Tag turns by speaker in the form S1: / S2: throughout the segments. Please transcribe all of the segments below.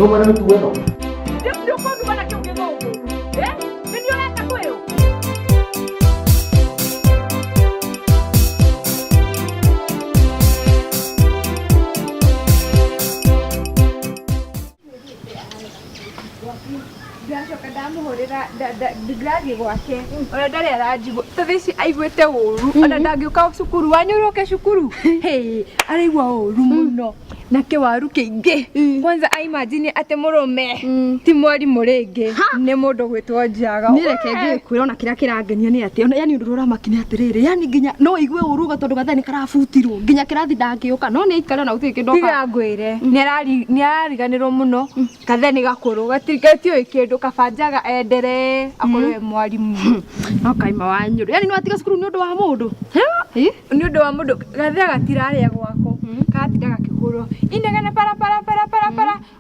S1: no mwana mtu weno
S2: ndio kwa ndo bana kiongeza huko ndio leta kweo Gacho kadamu horera digragi gwake ona ndari arajigo tathisi aigwete uru ona ndangĩuka cukuru wanyuruke cukuru araigua uru muno nake waru kĩingĩ kwanza imagine ate mũrũme ti mwarimu rĩngĩ nĩ mũndũ gwĩtwo Njaga
S3: nĩreke ngĩkwĩra ona kĩrĩa kĩrangenia nĩ atĩ ona yani ũndũ ũramakini atĩrĩrĩ yani nginya no igue uru gatondũ gathani karabutirwo nginya kĩrathi ndangĩuka no nĩ ikare na gũtirĩ kĩndũ
S2: tiga ngwĩre nĩ arariganĩrwo mũno gathani gakũrũ gatirĩgatio kĩndũ kabanjaga endere akorwe mwarimu
S3: no kaima wanyuru yani no atiga cukuru nĩ ũndũ wa mũndũ
S2: nĩ ũndũ wa mũndũ gathia gatirarĩa gwako gatindaga kĩhũrwo inegana para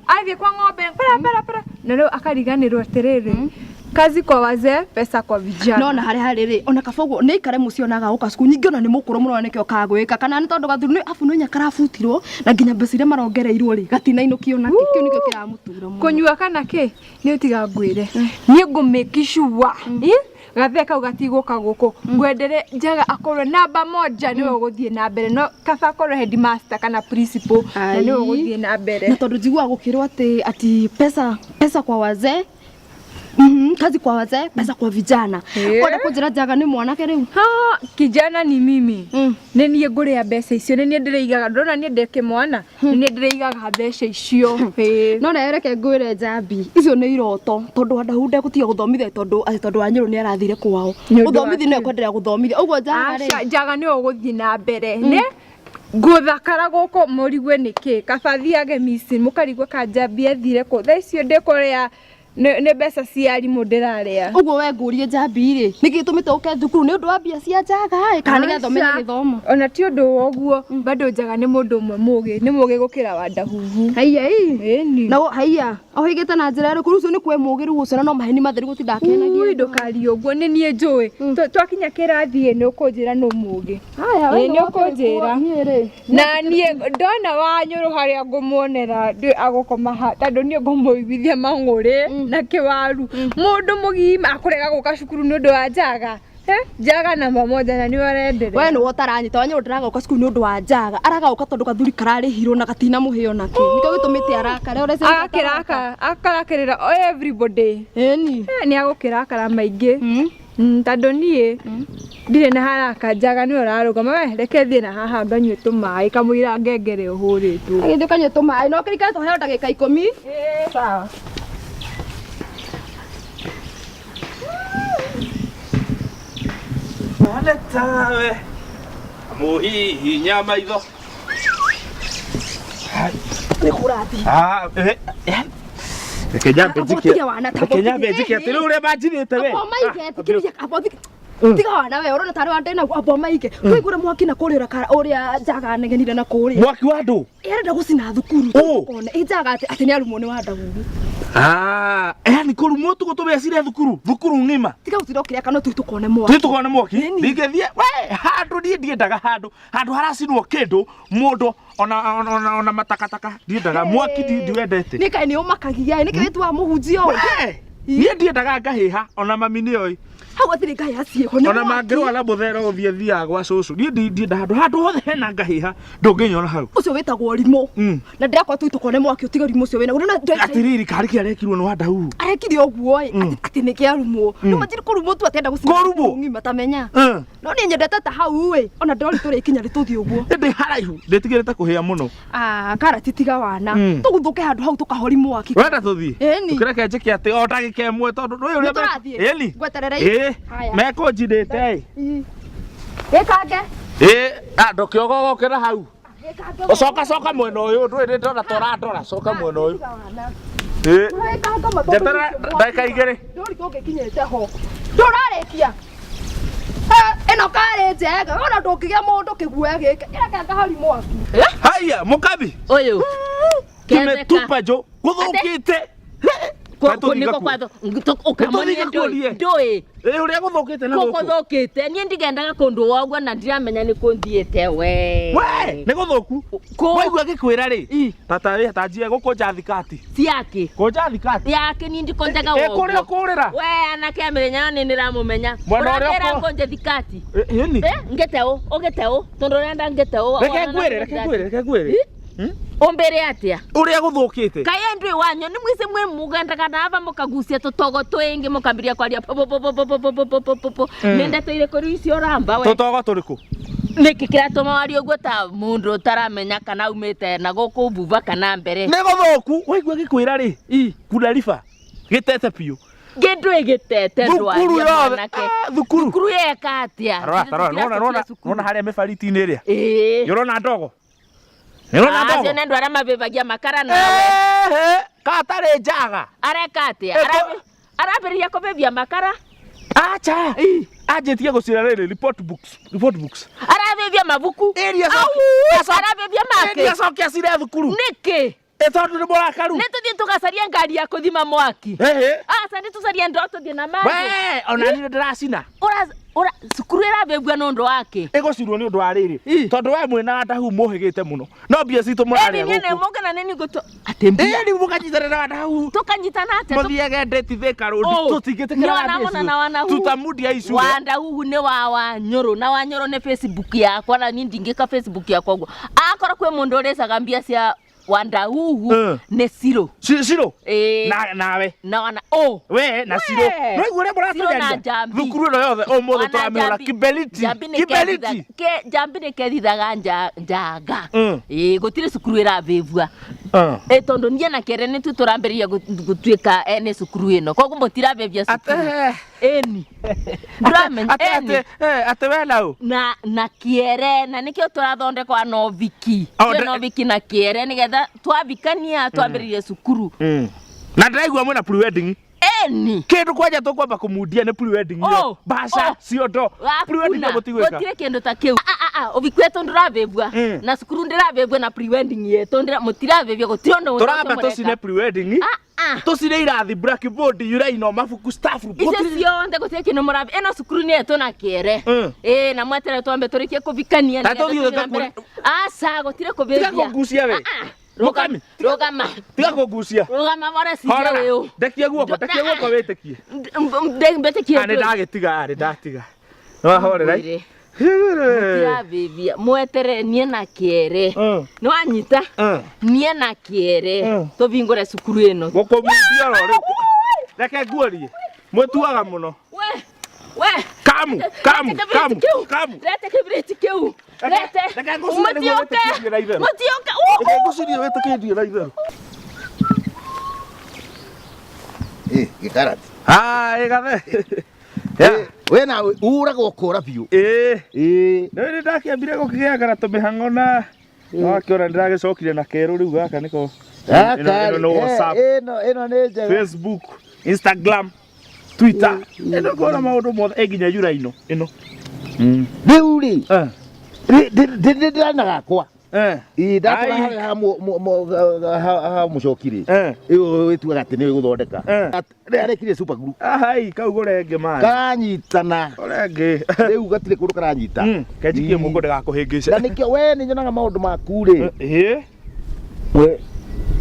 S2: athiĩ kwa ng'ombe para na rĩu akariganĩrwo atĩrĩrĩ kazi kwa wazee pesa kwa vijana
S3: no na harĩ rĩ ona kabogo nĩ ikare mũciĩ onaga gũka cukuru nyingĩ ona nĩ mũkũrũ mũno nĩkĩo kagwĩka kana nĩ tondũ gathuru nĩ abu nĩ nyakarabutirwo na nginya mbeca iria marongereirwo rĩ gatinainũkio na kĩo nĩkĩo kĩramũtura mũno
S2: kũnyua kana kĩ nĩ ũtiga ngwĩre niĩ ngũmĩkishua gathe kau gatigũka gũkũ ngwendere Njaga akorwe namba moja nĩwe ũgũthiĩ na mbere no kaba akorwe headmaster kana principal na nĩwe ũgũthiĩ na mbere
S3: na tondũ njiguaga gũkĩrwo ati pesa kwa wazee kazi kwa wazee pesa kwa vijana kwenda kũnjĩra Njaga nĩ mwanake rĩu
S2: kijana ni mimi nĩ niĩ ngũrĩa mbeca icio nĩ niĩ ndĩrĩigaga ndona niĩ ndeke mwana nĩ niĩ ndĩrĩigaga mbeca icio
S3: no na yereke ngwĩre Njambi icio nĩ iroto tondũ Wadahu ndegũtiga gũthomithia tondũ Wanyũrũ nĩ arathire kwao ũthomithia nĩ ekwenderea gũthomithia ũguo
S2: Njaga nĩ ũgũthiĩ na mbere nĩ ngũthakara gũkũ mũrigwe nĩkĩ kabathiage misi mũkarigwe ka Njambi athire kũ thaa icio ndĩkũrĩa nĩ mbeca cia arimũ ndĩrarĩa
S3: ũguo we ngũrie Njambi rĩ nĩkĩ gĩtũmĩte ũke thukuru nĩ ũndũ wa mbia cia Njaga kana nĩgetha ũmenye gĩthomo
S2: ona ti ũndũ woguo bado Njaga nĩ mũndũ ũmwe mũgĩ nĩ mũgĩ gũkĩra Wadahu
S3: haiya na haiya ohigĩte na njĩra ĩrĩkũ rũciũ nĩ kwĩ mũgĩ rĩu ũcera no maheni matheri gũtinda akenagia
S2: ndũkari ũguo nĩ niĩ njũĩ twakinya kĩrathi nĩ ũkũnjĩra nĩ mũgĩ nĩ ũkũnjĩra na niĩ ndona Wanyũrũ harĩa ngũmuonera agũkoma tondũ niĩ ngũmũiguithia mang'ũrĩ na kĩwaru mũndũ mũgima akorega gũka cukuru nĩ ũndũ wa Njaga Njaga namba moja na nĩ warendere
S3: we nĩ wotaranyita Wanyũrũ ndaragoka cukuru nĩ ũndũ wa Njaga aragoka tondũ gathuri kararĩhirwo na gatina mũheo nake nĩkĩo gĩtũmĩte arakare akarakĩrĩra everybody nĩ agũkĩrakara maingĩ tondũ niĩ ndirĩ na haraka Njaga nĩ ũrarũgama we reke thiĩ na haha nganyue tũmaĩ kamũira ngengere ũhũrĩtwo agĩthiĩ kanyue tũmaĩ no kĩrikare tũheo ndagĩka 10
S2: sawa
S4: Wale tawe muhihi nyama itho
S3: nĩ kũrathi
S4: Kenya njike atĩ rĩu ũrĩa manjirĩte we
S3: tiga wana we ũrona tarĩ wandena abo maike tũigũre mwaki na kũrĩa ũrĩa Njaga negenire na kũrĩa
S4: mwaki wa ndũ
S3: erenda gũcina thukuru ona Njaga atĩ nĩ arumwo nĩ Wadahu
S4: yani kũrumwo tu gũtũmecire thukuru ng'ima
S3: tiga gũtira ũkĩrĩa kana tukone mwaki
S4: ndingĩthiĩ we handũ niĩ ndiendaga handũ haracinwo kĩndũ mũndũ ona matakataka ndiendaga mwaki ndiwendete
S3: nĩ kaĩ nĩ ũmakagia nĩ kĩrĩtu wa mũhunjia ũyũ
S4: niĩ ndiendaga ngahĩha ona mami nĩ oĩ
S3: hau atĩrĩ ngai aciĩho
S4: ona mangĩrwara mũthera ũthiĩ gwa cũcũ niĩ ndienda handũ hothe hena ngahĩha ndũngĩnyona hau
S3: ũcio wĩtagwo rimũ na ndĩrakwa tukone mwaki ũtiga rimũ ũcio wĩna ũrona
S4: atĩrĩrĩ karĩ kĩarekirwo nĩ Wadahu
S3: arekire ũguo atĩ nĩ kĩarumwo no manjiri kũrumwo tu atenda gũcina ng'ima tamenya no nĩ nyendete ta hau we ona ndori tũrĩkinya rĩtũthiĩ ũguo
S4: ndĩ haraihu ndĩtigĩrĩte kũhĩa mũno
S3: karati tiga wana tũgũthũke handũ hau tũkahori mwaki
S4: wenda tũthiĩ tũkĩreke njĩke atĩ o ndagĩka ĩmwe tondũ ũyũ ũrĩa
S3: ngwetereire
S4: meko njindĩte
S3: gĩkange
S4: ndũkĩoga ũgokĩra hau ũcoka mwena ũyũ ndũĩ ndona tũrandora coka mwena ũyũ njetera ndagĩka 2
S3: ndũri tũngĩkinyĩte ho ndũrarĩkia ĩno karĩ Njega ona ndũngĩgĩa mũndũ kĩguoya gĩkĩ ĩreke ngahori mwaki
S4: haya mũkabi
S5: ũyũ
S4: tumetupa jo gũthũkĩte
S1: niko kwatho ukamonia ndoi
S4: uria guthukite na guku
S1: guthukite nie ndigendaga kundu wogwo na ndiramenya ni kunthiete we
S4: ni guthuku waigua gikwira ri tata ri atanjie gukunja thikati
S1: ciake
S4: kunja thikati
S1: yake ni ndikonjaga wogwo
S4: kuria kurira
S1: we anake amenyana ni ndiramumenya
S4: urakera
S1: kunja thikati
S4: ni
S1: ngeteu tondu renda ngeteu
S4: reke ngwire
S1: ombere atia
S4: uria guthukite
S1: kaye ndwi wanyu ni mwise mwe muganda kana ava mukagucia tutogo twingi mukambiria kwaria nenda toire kuri icio ramba we
S4: tutogo turiku
S1: niki kiratuma wari uguo ta mundu utaramenya kana umite na guku buva kana mbere
S4: ni guthuku waigua gikwira ri kuna riba gitete piu
S1: gendwe gitete ndwaria mwanake
S4: thukuru
S1: yeka atia
S4: rona haria mibariti-ini iria urona ndogo
S1: Acio nä andå arä a mabäbagia makara nawe
S4: katari njaga
S1: areka atä arambä rä ria kå bäbia makara
S4: acha anjätie gå cira rä report books
S1: arabä bia mabuku arabä bia make
S4: acokia cire thukuru
S1: nä kä
S4: tondu nä mũrakaru
S1: nä tå thiä tå gacaria ngari ya kå thima mwaki aca nä tå caria ndo tå thiä na maä
S4: ona nä ndä racina
S1: cukuru ä rabäbua nä å ndå wake
S4: ä gå cirwo nä å ndå wa rä rä tondå we mwä na ndahu må hä gä te må no no mbia citå må rarä
S1: må ngana nä ningå atä mbia
S4: må kanyitana na ndahu
S1: tå kanyitana atä
S4: må thiage ndäti thä ka rå tå tingä tä kä tutamundia icu
S1: wandahuhu nä wa wanyå na wanyå nä Facebook yakwa na ni ndingä ka Facebook yakwa guo akorwo kwä må ndå å rä caga mbia cia wandahuhu nä ciro nawe
S4: na wana we na ciro no igure mũratũgeria thukuru ĩno yothe ũmũthĩ tũramĩhũra kibeliti
S1: jambi nĩ kethithaga njanga gũtirĩ cukuru ĩrabĩbua tondũ niĩ na kere nĩ tu tũrambĩrĩria gũtuĩka ene cukuru ĩno koguo mũtirabĩbia cukuru ĩni ndũramenya
S4: atĩ we naũ
S1: na kĩere na nĩkĩo tũrathondekwa noviki noviki na kĩere nĩgetha twabikania twambĩrĩrie cukuru
S4: na ndĩraigua mwĩna pre-wedding
S1: eni
S4: kindu kwanja tukwamba kumudia ni pre-wedding yo basha ciondo pre-wedding mutigweka
S1: gutire kindu ta kiu ubikweto ndirabebua na cukuru ndirabebua na pre-wedding yeto mutirabebia gutire ndo
S4: turamba tucine pre-wedding tucine irathi blackboard yuraino mabuku staff
S1: icio cionde gutire kindu murabe eno cukuru ni yeto na kiere na mwetere twambe turikie kubikania aca gutire kubebia
S4: kugucia we
S1: Rogama.
S4: Tiga kugucia.
S1: Rogama bora si wewe.
S4: Ndekia guoko wetikie.
S1: Mbetekie.
S4: Ane ndatiga. No hore rai.
S1: Ya bibia mwetere nie na kiere. No anyita. Nie na kiere. To bingore cukuru eno.
S4: Gukomudia rore. Reke guorie. Mwetuaga muno.
S1: We.
S4: Kamu.
S1: Lete kibriti kiu. Lete. Mutioke.
S4: Reke gucirie wete kindio na itherũ.
S5: Gikarati.
S4: Gathe.
S5: We na uragwo kora biũ.
S4: Nĩ ndakiambire gũkĩgĩagara tũmĩhang'o na wakĩona ndĩragĩcokire na kerũ rĩu gaka nĩko. Ĩno nĩ WhatsApp.
S5: Ĩno nĩ njega.
S4: Facebook, Instagram, Twitter. Ĩno kũona maũndũ mothe nginya yuraino ĩno.
S5: Rĩu rĩ. Ndĩrana gakwa. Ndakora ha mucokire iyo wituaga ati ni guthondeka arekire super glue
S4: ai kau gorenge man
S5: kanyitana
S4: gorenge
S5: riu gatire kundu karanyita
S4: kenjikie mungu ndagakuhingice
S5: na nikio we ni nyonaga maundu maku ri we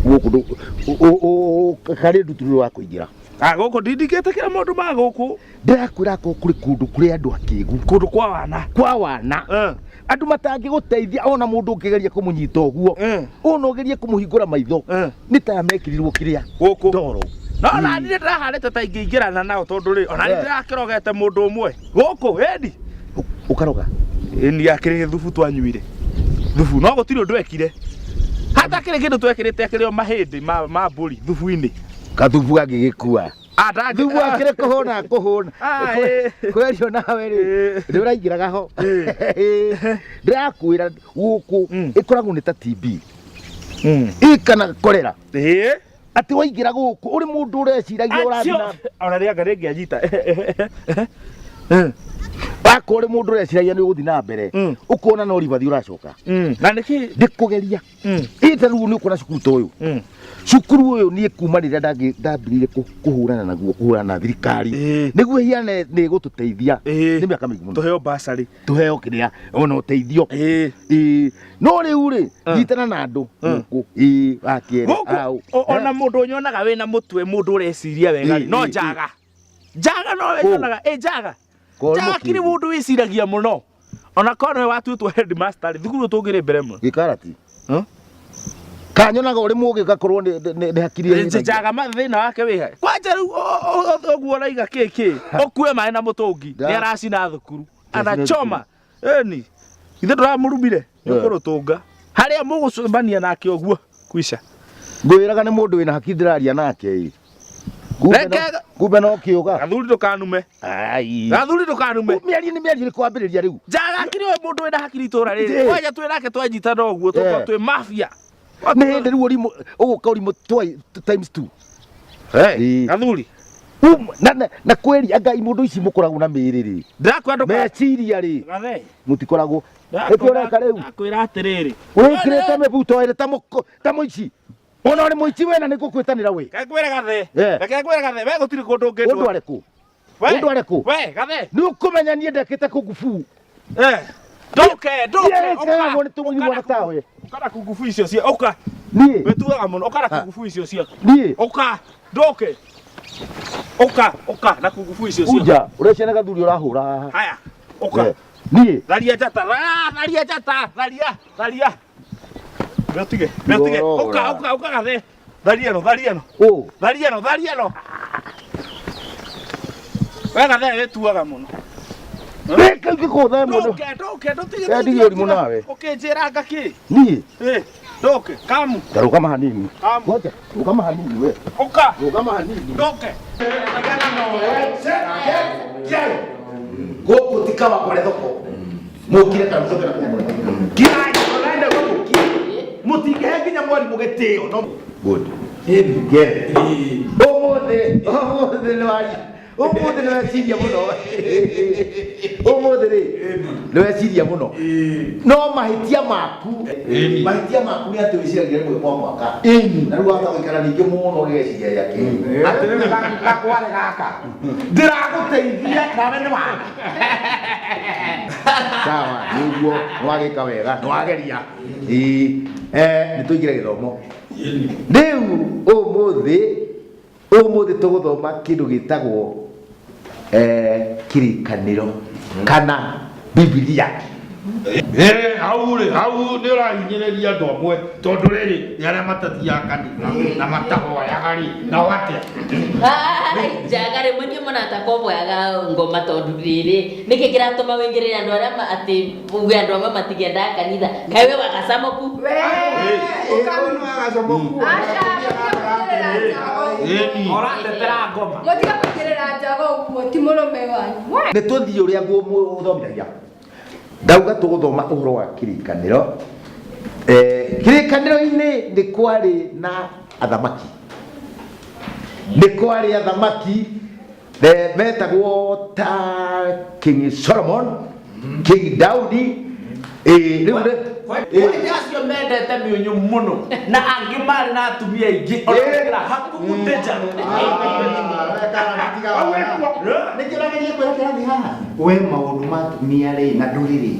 S5: guku o kare nduturu wa kuingira
S4: guku ndindikite kira maundu ma guku
S5: ndirakwira ko kuri kundu kuri andu akigu
S4: kundu kwa wana
S5: andu matangi guteithia ona mundu ungigeria kumunyita uguo ona ugeria kumuhingura maitho ni ta mekirirwo kiria
S4: guku
S5: ndoro
S4: no na ndire ndaharite ta ingĩingĩrana nao tondu ri ona ndirakirogete mundu umwe guku endi
S5: ukaroga
S4: ni akire thubu twanyuire thubu no gutiri undu ekire hata kire kindu twekirite akire mahindi ma mburi thubu-ini
S5: kathubu agigikua thubu akire kuhona kwerio nawe ri ndiraingiraga ho ndirakwira guku ikoragwo ni ta TB ikana korera ati waingira guku uri mundu ureciragia urathina
S4: ona ria ngari ngianyita
S5: akore mundu reciragia ni uguthi na mbere ukona no ribathi uracoka
S4: na niki
S5: ndikugeria ita riu ni ukona cukuru toyu cukuru uyu ni kuma rira ndambirire kuhurana naguo kuhurana na thirikari niguo hiane ni gututeithia ni miaka mingi muno
S4: tuheo basari
S5: tuheo kiria ona uteithio no riu ri nyitana na andu guku akiere au
S4: ona mundu nyonaga wina mutwe mundu ureciria wega no njaga no wenyonaga njaga kiri mundu wiciragia muno ona kono watuitwo headmaster thukuru tungire mbere mu
S5: gikarati kanyonaga uri mugi gakorwo ni hakiri
S4: njaga mathina wake wiha kwanja riu oguo raiga kiki okue mai na mutungi ni aracina thukuru anachoma eni ithe turamurumire nikurutunga haria mugucubania nake oguo kwisha
S5: ngwiraga ni mundu wina hakiri ndiraria nake kumbe no kiuga
S4: gathuri ndukanume gathuri ndukanume
S5: miari ni kwambiriria riu
S4: njaga kiri we mundu wina hakiri itura riri waja twi nake twanyita no oguo twi mafia
S5: ni hindi riu urimu uguka urimu times 2
S4: gathuri
S5: na kweli agai mundu ici mukoragwo na miriri
S4: ndakwenda
S5: meciria ri
S4: gathe
S5: mutikoragwo ekioreka riu
S4: ndakwira atiriri
S5: wikirite mebuto ere ta muici ona uri muici wena ni gukwitanira we
S4: kakwira gathe kakwira gathe we gutiri kundu ngetu
S5: undu areku
S4: we gathe
S5: ni ukumenya nie ndekite kugufu
S4: doke
S5: ni tumunywa tawe
S4: ukara kugufu icio cia uka
S5: nie
S4: wetuaga muno ukara kugufu icio cia
S5: nie
S4: uka doke uka na kugufu icio cia
S5: uja ureciana gathuri urahura
S4: haya uka
S5: nie
S4: tharia jata Betige uka gathe tharia no we gathe wetuaga muno
S5: Reka ngikutha muno.
S4: Doke
S5: tige. Ndio uri muno nawe.
S4: Njira ngaki.
S5: Ni.
S4: Doke kamu.
S5: Taruka mahanini. Ngoja. Taruka mahanini we.
S4: Oka.
S5: Taruka mahanini.
S4: Doke.
S5: Goko tikawa kwa thoko. Mukire karusoka na kumwe. Kira ndio goko ki. Mutige nginya mwari mugeteo no. Good. Get. Omode ni wari. Umuthi ni weciria muno. Umuthi ni weciria muno. No mahitia maku ni ati wiciragia rimwe kwa mwaka. Na riu hata gwikara ningi muno geciria yake. Ati ni gakware gaka. Ndiraguteithia nawe ni wa. Sawa, niguo wagika wega, nwageria. Ni tuigire githomo. Riu umuthi tuguthoma kindu gitagwo kirikaniro kana Biblia.
S6: Hau ni urahinyiriria andu amwe tondu riri ni aria matathia kanitha na matahoyaga ri na wate
S1: jagare mwenye mnata koboyaga ngoma tondu riri niki kiratuma wingirire andu aria ati uge andu amwe matigenda kanitha kaiwe wagacamoku
S6: ukanu wagacamoku
S4: ora tetera ngoma
S2: motiga kugerera njaga uguo ti murume wanyu
S5: ni tuthii uria nguthomithagia ndauga tuguthoma uhoro wa kirikaniro. Kirikaniro-ini ni kwari na athamaki, metagwo ta King Solomon, King Daudi. Riu
S4: acio mendete miunyu muno na angi mari na atumia ingi ona hakumuteja
S5: we maundu matumia ri na nduriri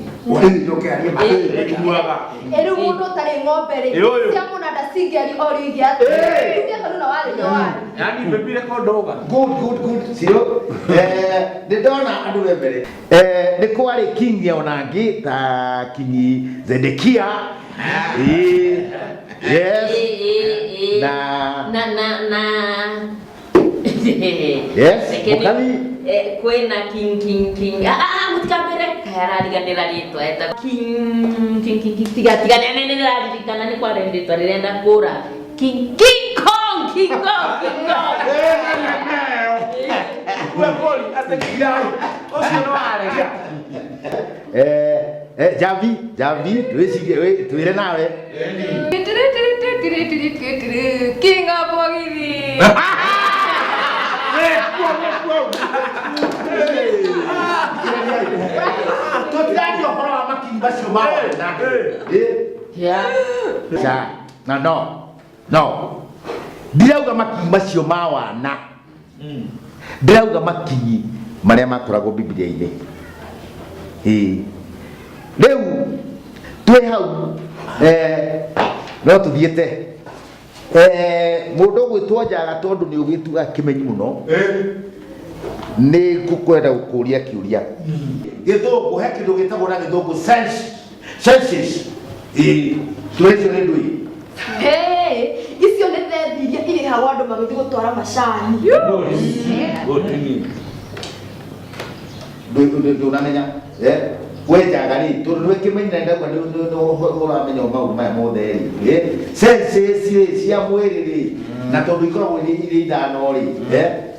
S3: Eru mundu tari ng'ombe ri cia munada singeri origia tuge kana wale nyoa
S4: yani bebire kondoga
S5: good sio ndona andu wembere ni kwari king ya onangi ta King Zedekia. Yes. Yes. Mukali
S1: kwena king mutikambere kayarariganira ritwa eta king tiga nene raririkana ni kwa rendetwa rirenda kura King Kong
S4: we boli atekiga ocio no arega
S5: Javi twire nawe
S2: King Abogiri
S5: macio mawana ja na no ndirauga makinyi macio mawana ndirauga makinyi maria makoragwo Biblia-inĩ rĩu twĩ hau no tuthiĩte mũndũ ũgwĩtwo Njaga tondũ nĩ ũgĩtuga kĩmenyi mũno nĩ ngũkwenda gũkũria kĩũria gĩthũngũ he kĩndũ gĩtagwo na gĩthũngũ census tũrecio nĩ ndũĩ
S3: icio nĩ thendi iria irĩhagwo andũ magĩthiĩ gũtwara macani
S5: ndũnamenya we Njaga rĩ tondũ nĩwe kĩmenyi na ndauga ũramenya maũndũ maya mothe rĩ census cia mwĩrĩ rĩ na tondũ ikoragwo irĩ ithano rĩ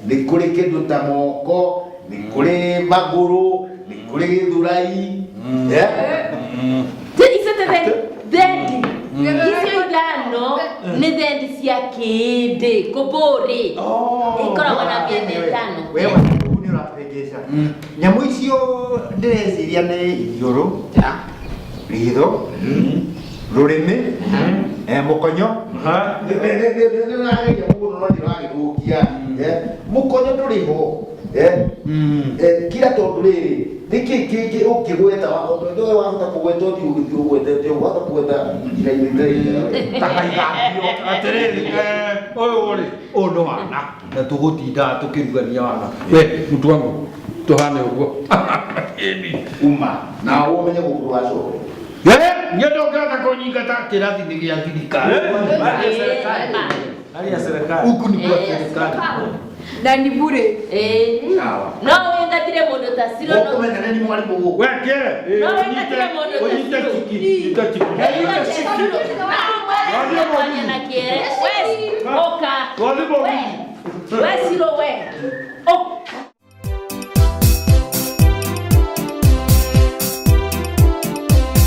S5: nĩ kũrĩ kĩndũ ta moko nĩ kũrĩ magũrũ nĩ kũrĩ gĩthurai
S1: thendi icio ithano nĩ thendi cia kĩndĩ kũmbũrĩ ikoragwo na mĩena ĩtano
S7: nyamũ icio ndĩreciria nĩ ithĩũrũ ritho rũrĩmĩ mũkonyo
S5: nĩũrageria mũndũ no ndĩragĩthũkia mũkonyo ndũrĩ ho kira tondũ rĩrĩ nĩkĩ kĩngĩ ũkĩgweta wahota kũgweta ũthiĩ ũgĩthiĩ ũgwetete wahota kũgweta njĩra-inĩ
S6: takaithambio atĩrĩrĩ ũyũ rĩ ũyũ nĩ wana na tũgũtindaga tũkĩrugania wana we mũtu wangu tũhane ũguo
S5: uma na ũmenye gũkũ rwacoka
S6: niĩ ndũngĩhota kũnyingata kĩrathi-inĩ gĩa thirikari huku nĩ kwa serikali
S2: na ni bure
S1: no wengatire mũndũ ta Ciro no
S5: ũkũmenya nĩ mwarimũ gũkũ
S6: weke
S1: no wengatire mũndũ ta
S6: ũnyite
S1: Ciro
S6: chiki
S1: na kĩere we oka we Ciro we